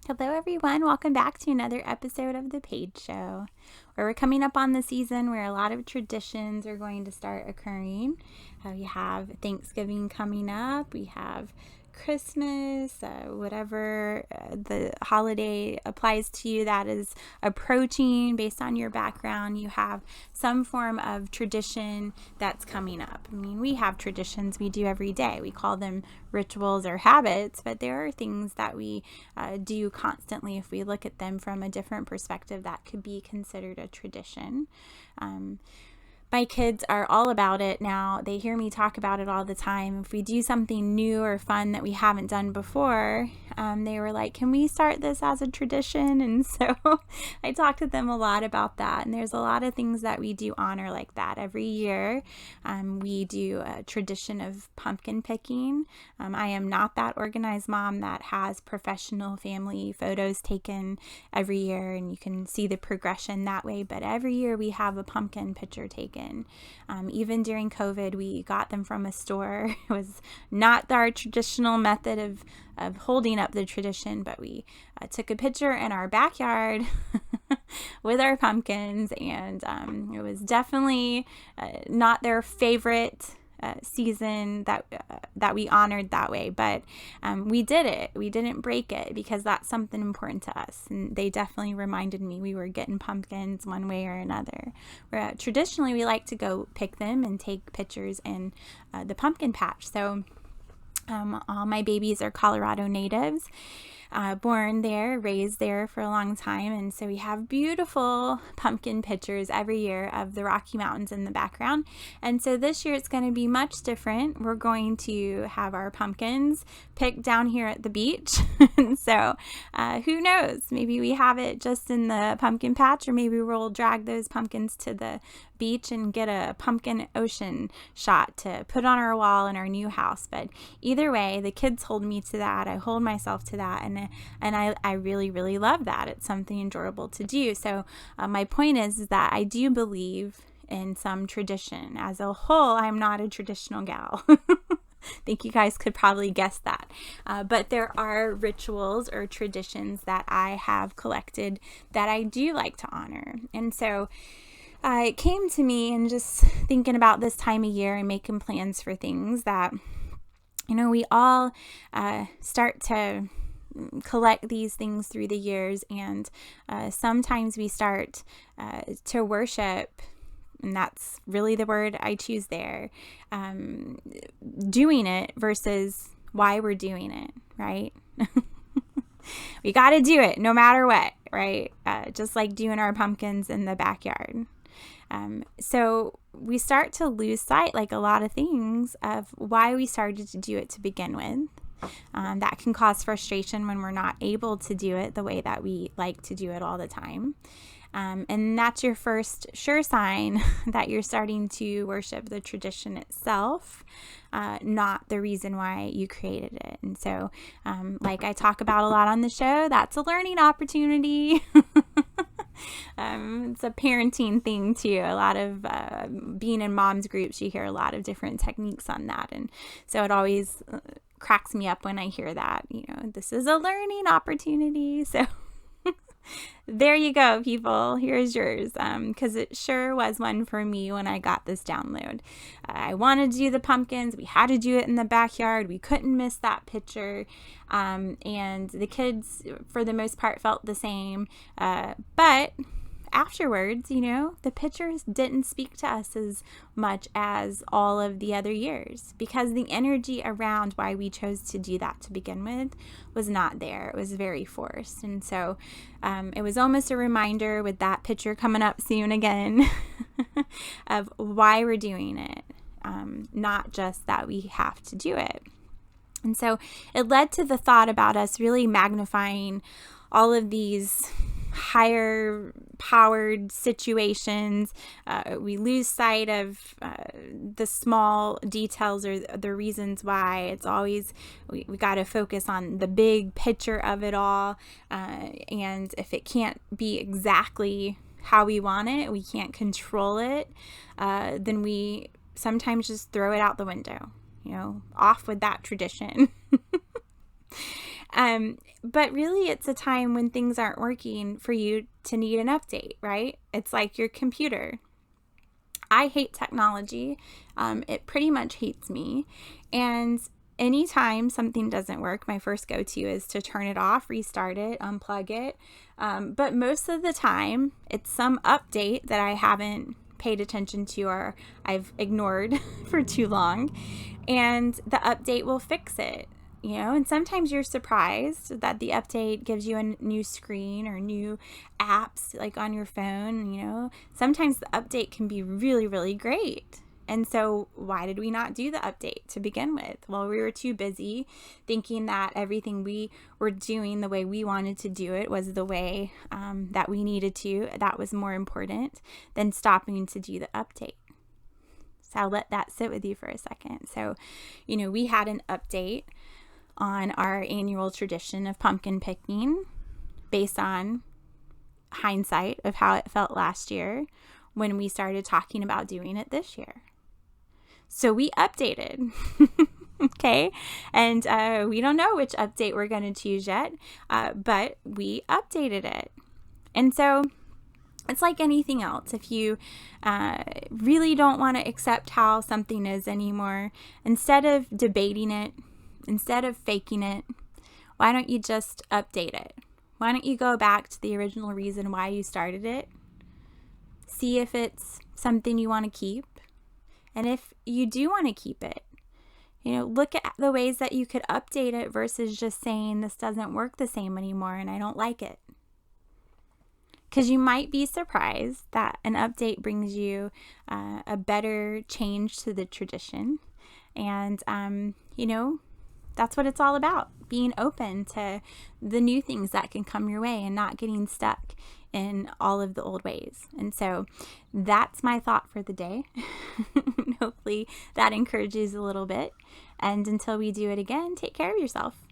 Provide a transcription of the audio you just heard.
Hello everyone, welcome back to another episode of the Paige Show, where we're coming up on the season where a lot of traditions are going to start occurring. We have Thanksgiving coming up, we have Christmas, whatever the holiday applies to you that is approaching based on your background. You have some form of tradition that's coming up. I mean, we have traditions we do every day. We call them rituals or habits, but there are things that we do constantly. If we look at them from a different perspective, that could be considered a tradition. My kids are all about it now. They hear me talk about it all the time. If we do something new or fun that we haven't done before, they were like, can we start this as a tradition? And so I talk to them a lot about that. And there's a lot of things that we do honor like that. Every year, we do a tradition of pumpkin picking. I am not that organized mom that has professional family photos taken every year, and you can see the progression that way. But every year we have a pumpkin picture taken. Even during COVID, we got them from a store. It was not our traditional method of holding up the tradition, but we took a picture in our backyard with our pumpkins, and it was definitely not their favorite season that we honored that way, but we did it. We didn't break it because that's something important to us, and they definitely reminded me we were getting pumpkins one way or another. Where traditionally we like to go pick them and take pictures in the pumpkin patch. So all my babies are Colorado natives. Born there, raised there for a long time, and so we have beautiful pumpkin pictures every year of the Rocky Mountains in the background. And so this year it's going to be much different. We're going to have our pumpkins picked down here at the beach. And so who knows, maybe we have it just in the pumpkin patch, or maybe we'll drag those pumpkins to the beach and get a pumpkin ocean shot to put on our wall in our new house. But either way, the kids hold me to that. I hold myself to that, and I really, really love that. It's something enjoyable to do. So my point is that I do believe in some tradition. As a whole, I'm not a traditional gal. I think you guys could probably guess that. But there are rituals or traditions that I have collected that I do like to honor. And so it came to me, and just thinking about this time of year and making plans for things that, we all start to collect these things through the years, and sometimes we start to worship, and that's really the word I choose there, doing it versus why we're doing it, right? We got to do it no matter what, right? Just like doing our pumpkins in the backyard. So we start to lose sight, like a lot of things, of why we started to do it to begin with. That can cause frustration when we're not able to do it the way that we like to do it all the time. And that's your first sure sign that you're starting to worship the tradition itself, not the reason why you created it. And so, like I talk about a lot on the show, that's a learning opportunity. It's a parenting thing too. A lot of being in moms groups, you hear a lot of different techniques on that. And so it always cracks me up when I hear that, this is a learning opportunity. So there you go, people. Here's yours, because it sure was one for me when I got this download. I wanted to do the pumpkins. We had to do it in the backyard. We couldn't miss that picture. And the kids, for the most part, felt the same. But afterwards, the pictures didn't speak to us as much as all of the other years, because the energy around why we chose to do that to begin with was not there. It was very forced. And so it was almost a reminder, with that picture coming up soon again, of why we're doing it, not just that we have to do it. And so it led to the thought about us really magnifying all of these higher powered situations. We lose sight of the small details or the reasons why. It's always, we got to focus on the big picture of it all. And if it can't be exactly how we want it, we can't control it, then we sometimes just throw it out the window, off with that tradition. But really, it's a time when things aren't working for you to need an update, right? It's like your computer. I hate technology. It pretty much hates me. And anytime something doesn't work, my first go-to is to turn it off, restart it, unplug it. But most of the time, it's some update that I haven't paid attention to or I've ignored for too long. And the update will fix it. And sometimes you're surprised that the update gives you a new screen or new apps like on your phone. Sometimes the update can be really, really great. And so why did we not do the update to begin with? Well, we were too busy thinking that everything we were doing the way we wanted to do it was the way that we needed to. That was more important than stopping to do the update. So I'll let that sit with you for a second. So, we had an update on our annual tradition of pumpkin picking based on hindsight of how it felt last year when we started talking about doing it this year. So we updated, okay? And we don't know which update we're going to choose yet, but we updated it. And so it's like anything else. If you really don't want to accept how something is anymore, instead of debating it, instead of faking it, why don't you just update it? Why don't you go back to the original reason why you started it? See if it's something you want to keep. And if you do want to keep it, look at the ways that you could update it versus just saying this doesn't work the same anymore and I don't like it. Because you might be surprised that an update brings you a better change to the tradition. And, that's what it's all about, being open to the new things that can come your way and not getting stuck in all of the old ways. And so that's my thought for the day. Hopefully that encourages a little bit. And until we do it again, take care of yourself.